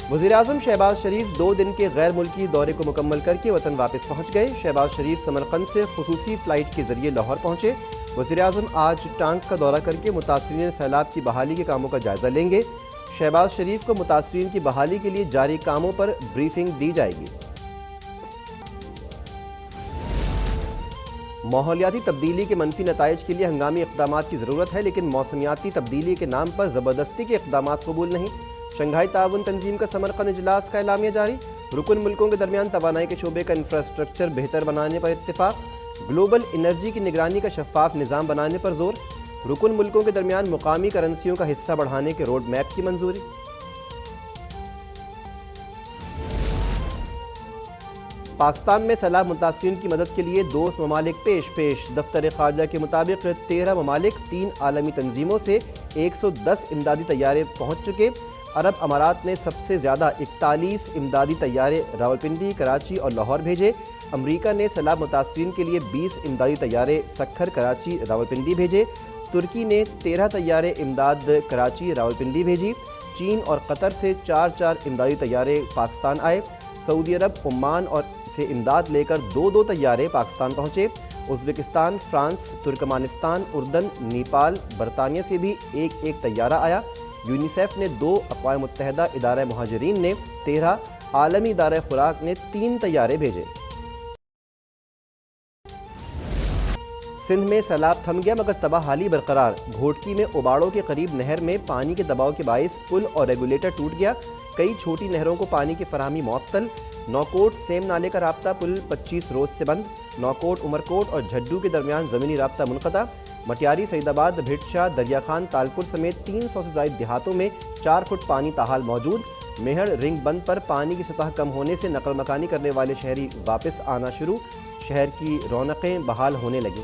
वज़ीर-ए-आज़म शहबाज शरीफ 2 दिन के गैर मुल्की दौरे को मुकम्मल करके वतन वापस पहुँच गए। शहबाज शरीफ समरकंद से खुसूसी फ़्लाइट के ज़रिए लाहौर पहुँचे। वज़ीर-ए-आज़म आज टांग का दौरा करके मुतासरीन सैलाब की बहाली के कामों का जायज़ा लेंगे। शहबाज शरीफ को मुतासरीन की बहाली के लिए जारी कामों पर ब्रीफिंग दी जाएगी। माहौलियाती तब्दीली के मनफी नताइज के लिए हंगामी इक़दाम की ज़रूरत है, लेकिन मौसमियाती तब्दीली के नाम पर ज़बरदस्ती के इक़दाम कबूल नहीं। शंघाई ताउन तंजीम का समरकंद इजलास का एलामिया जारी। रुकन मुल्कों के दरमियान तवानाई के शोबे का इंफ्रास्ट्रक्चर बेहतर बनाने पर इत्तिफाक। ग्लोबल एनर्जी की निगरानी का शफाफ निज़ाम बनाने पर जोर। रुकन मुल्कों के दरमियान मुकामी करेंसियों का हिस्सा बढ़ाने के रोड मैप की मंजूरी। पाकिस्तान में सैलाब मुतासरीन की मदद के लिए दोस्त ममालिक पेश। दफ्तर खारजा के मुताबिक 13 ममालिक 3 आलमी तंजीमों से 110 इमदादी तैयारे पहुँच चुके। अरब अमारात ने सबसे ज़्यादा 41 इमदादी तैयारे रावलपिंडी, कराची और लाहौर भेजे। अमरीका ने सैलाब मुतासरीन के लिए 20 इमदादी तैयारे सक्खर, कराची, रावलपिंडी भेजे। तुर्की ने 13 तैयारे इमदाद कराची, रावलपिंडी भेजी। चीन और कतर से 4 इमदादी तैयारे पाकिस्तान आए। सऊदी अरब, ओमान और से इमदाद लेकर 2 तैयारे पाकिस्तान पहुँचे। उज़्बेकिस्तान, फ्रांस, तुर्कमानिस्तान, उर्दन, नेपाल, बरतानिया से भी एक तैयारा आया। यूनिसेफ ने 2, अक़वाम मुत्तहिदा इदारा मुहाजिरीन ने 13, आलमी इदारा खुराक ने 3 तैयारे भेजे। सिंध में सैलाब थम गया मगर तबाहाली बरकरार। घोटकी में उबाड़ों के करीब नहर में पानी के दबाव के बाइस पुल और रेगुलेटर टूट गया। कई छोटी नहरों को पानी की फराहमी मुअत्तल। नौकोट सेम नाले का राब्ता पुल 25 रोज से बंद। नौकोट, उमरकोट और झड्डू के दरमियान ज़मीनी राब्ता मुनक़ता। मटियारी, सईदाबाद, भिटशा, दरिया खान, तालपुर समेत 300 से ज़ायद देहातों में 4 फुट पानी ताहाल मौजूद। मेहड़ रिंग बंद पर पानी की सतह कम होने से नकल मकानी करने वाले शहरी वापस आना शुरू। शहर की रौनकें बहाल होने लगी।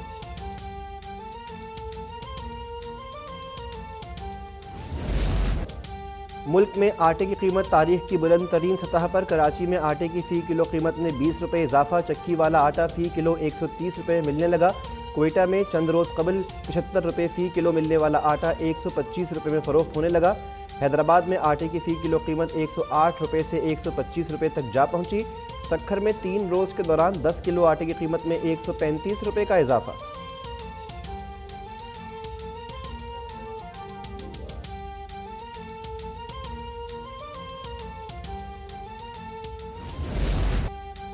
मुल्क में आटे की कीमत तारीख की बुलंद तरीन सतह पर। कराची में आटे की फ़ी किलो कीमत में 20 रुपये इजाफा। चक्की वाला आटा फ़ी किलो 130 रुपये मिलने लगा। कोयटा में चंद रोज़ कबल 75 रुपये फ़ी किलो मिलने वाला आटा 125 रुपये में फ़रोख्त होने लगा। हैदराबाद में आटे की फ़ी किलो कीमत 108 रुपये से 125 रुपये तक जा पहुँची। सक्खर में 3 रोज़ के दौरान 10 किलो आटे की कीमत में 135 रुपये का इजाफा।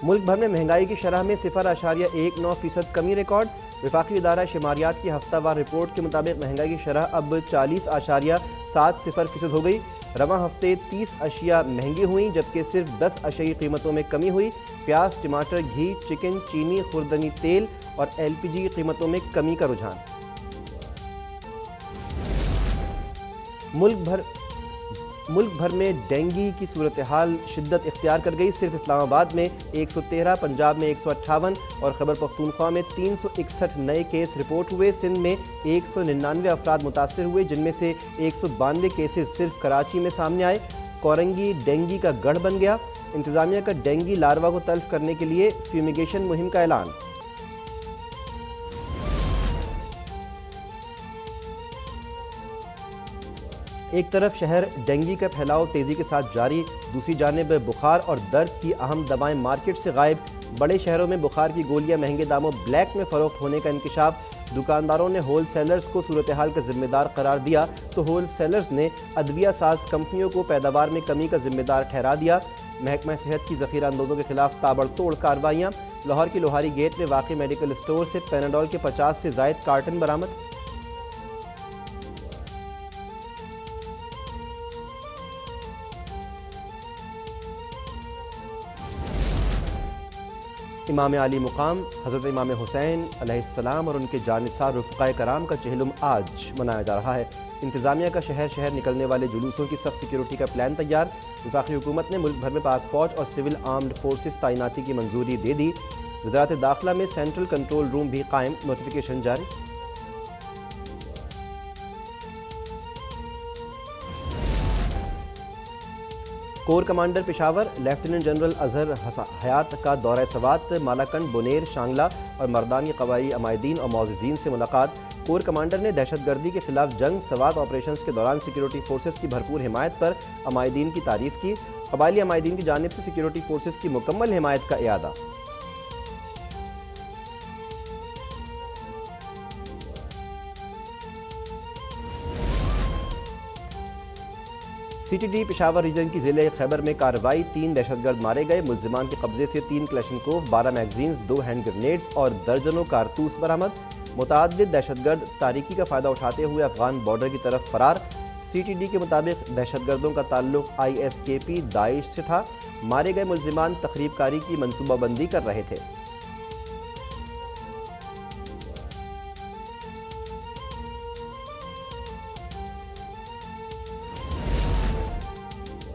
मुल्क भर में महंगाई की शरह में 0.19% कमी रिकॉर्ड। वफाकी इदारा शुमारियात की हफ्तावार रिपोर्ट के मुताबिक महंगाई की शरह अब 40.70% हो गई। रवां हफ्ते 30 अशिया महंगी हुई जबकि सिर्फ 10 अशिया की कीमतों में कमी हुई। प्याज, टमाटर, घी, चिकन, चीनी, खुर्दनी तेल और LPG की कीमतों में कमी का रुझान। मुल्क भर में डेंगू की सूरत हाल शिद्दत इख्तियार कर गई। सिर्फ इस्लामाबाद में 113, पंजाब में 158 और खैबर पख्तूनख्वा में 361 नए केस रिपोर्ट हुए। सिंध में 199 अफराद मुतासर हुए, जिनमें से 192 केसेस सिर्फ कराची में सामने आए। कोरंगी डेंगू का गढ़ बन गया। इंतजामिया का डेंगू लार्वा को तल्फ करने के लिए फ्यूमिगेशन मुहिम का ऐलान। एक तरफ शहर डेंगू का फैलाव तेज़ी के साथ जारी, दूसरी जानिब बुखार और दर्द की अहम दवाएं मार्केट से गायब। बड़े शहरों में बुखार की गोलियां महंगे दामों ब्लैक में फ़रोख्त होने का इंकशाफ। दुकानदारों ने होल सेलर्स को सूरत हाल का जिम्मेदार करार दिया तो होल सेलर्स ने अदविया साज कंपनियों को पैदावार में कमी का जिम्मेदार ठहरा दिया। महकमा सेहत की ज़ख़ीरा अंदोज़ों के खिलाफ ताबड़तोड़ कार्रवाइयाँ। लाहौर की लोहारी गेट में वाक़ मेडिकल स्टोर से पैनाडोल के 50 से ज़ायद कार्टन बरामद। इमाम आली मुकाम हज़रत इमाम हुसैन अलैहिस्सलाम और उनके जानिसार रुफ़क़ाए कराम का चहलुम आज मनाया जा रहा है। इंतज़ामिया का शहर शहर निकलने वाले जुलूसों की सख्त सिक्योरिटी का प्लान तैयार। वफाकी हुकूमत ने मुल्क भर में पाक फ़ौज और सिविल आर्म्ड फोर्सेस तैनाती की मंजूरी दे दी। वज़ारत दाखिला में सेंट्रल कंट्रोल रूम भी कायम, नोटिफिकेशन जारी। Core commander Peshawar lieutenant general Azhar Hayat का दौरा सवात, मालाकंड, बुनेर, शांगला और मर्दानी कबायली अमायदीन और मौज़ीज़ीन से मुलाकात। कोर कमांडर ने दहशतगर्दी के खिलाफ जंग सवात ऑपरेशंस के दौरान सिक्योरिटी फोर्सेस की भरपूर हिमायत पर अमायदीन की तारीफ की। कबायली हमायदीन की जानिब से सिक्योरिटी फोर्सेज की मुकम्मल हिमायत का इयादा। CTD पेशावर रीजन की जिले खैबर में कार्रवाई, 3 दहशतगर्द मारे गए। मुल्जिमान के कब्जे से 3 क्लैशनकोव, 12 मैगजीन्स, 2 हैंड ग्रेनेड्स और दर्जनों कारतूस बरामद। मुतअद्दिद दहशतगर्द तारीकी का फायदा उठाते हुए अफगान बॉर्डर की तरफ फरार। CTD के मुताबिक दहशतगर्दों का ताल्लुक ISKP दाइश से था। मारे गए मुल्जिमान तखरीबकारी की मनसूबाबंदी कर रहे थे।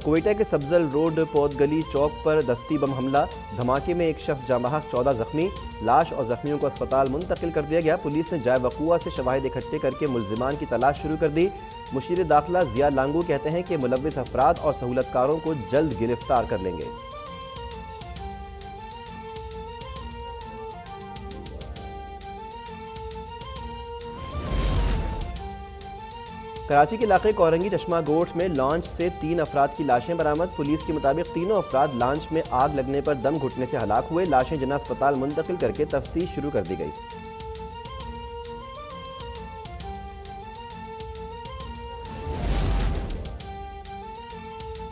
कोयटा के सब्जल रोड पौधगली चौक पर दस्ती बम हमला, धमाके में एक शख्स जाँ बहक, 14 जख्मी। लाश और जख्मियों को अस्पताल मुंतकिल कर दिया गया। पुलिस ने जाए वक़ुआ से शवाहिद इकट्ठे करके मुल्जिमान की तलाश शुरू कर दी। मुशीर दाखिला ज़िया लांगू कहते हैं कि मुलव्विस अफराद और सहूलतकारों को जल्द गिरफ्तार कर लेंगे। कराची के इलाके कोरंगी चश्मा गोठ में लॉन्च से 3 अफराद की लाशें बरामद। पुलिस के मुताबिक तीनों अफराद लॉन्च में आग लगने पर दम घुटने से हलाक हुए। लाशें जना अस्पताल मुंतकिल करके तफ्तीश शुरू कर दी गई।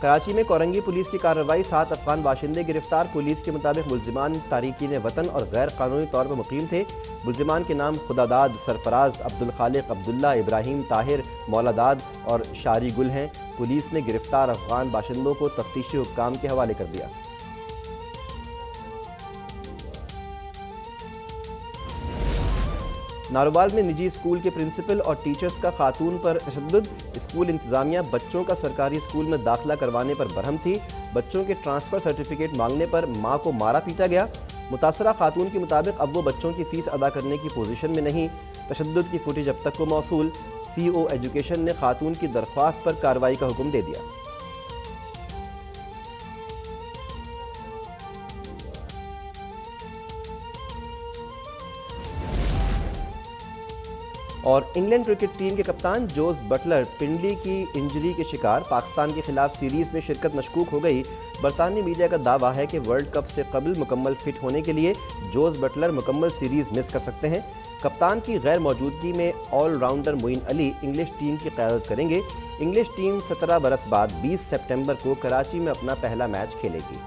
कराची में कोरंगी पुलिस की कार्रवाई, 7 अफगान बाशिंदे गिरफ्तार। पुलिस के मुताबिक मुल्जिमान तारीकीन वतन और गैर कानूनी तौर पर मुकीम थे। मुल्जिमान के नाम खुदादाद, सरफराज, अब्दुल खालिक, अब्दुल्ला, इब्राहिम, ताहिर, मौलादाद और शारी गुल हैं। पुलिस ने गिरफ्तार अफगान बाशिंदों को तफ्तीशी हुक्काम के हवाले कर दिया। नारोवाल में निजी स्कूल के प्रिंसिपल और टीचर्स का खातून पर तशद्दुद। स्कूल इंतजामिया बच्चों का सरकारी स्कूल में दाखिला करवाने पर बरहम थी। बच्चों के ट्रांसफ़र सर्टिफिकेट मांगने पर मां को मारा पीटा गया। मुतासरा खातून के मुताबिक अब वो बच्चों की फ़ीस अदा करने की पोजीशन में नहीं। तशद्दुद की फुटेज अब तक को मौसूल। CO एजुकेशन ने खातून की दरख्वास्त पर कार्रवाई का हुक्म दे दिया। और इंग्लैंड क्रिकेट टीम के कप्तान जोस बटलर पिंडली की इंजरी के शिकार, पाकिस्तान के खिलाफ सीरीज में शिरकत मशकूक हो गई। बरतानी मीडिया का दावा है कि वर्ल्ड कप से कबल मुकम्मल फिट होने के लिए जोस बटलर मुकम्मल सीरीज मिस कर सकते हैं। कप्तान की गैर मौजूदगी में all rounder Moeen Ali English team की क़यादत करेंगे। इंग्लिश टीम 17 बरस बाद 20 सितंबर को कराची में अपना पहला मैच खेलेगी।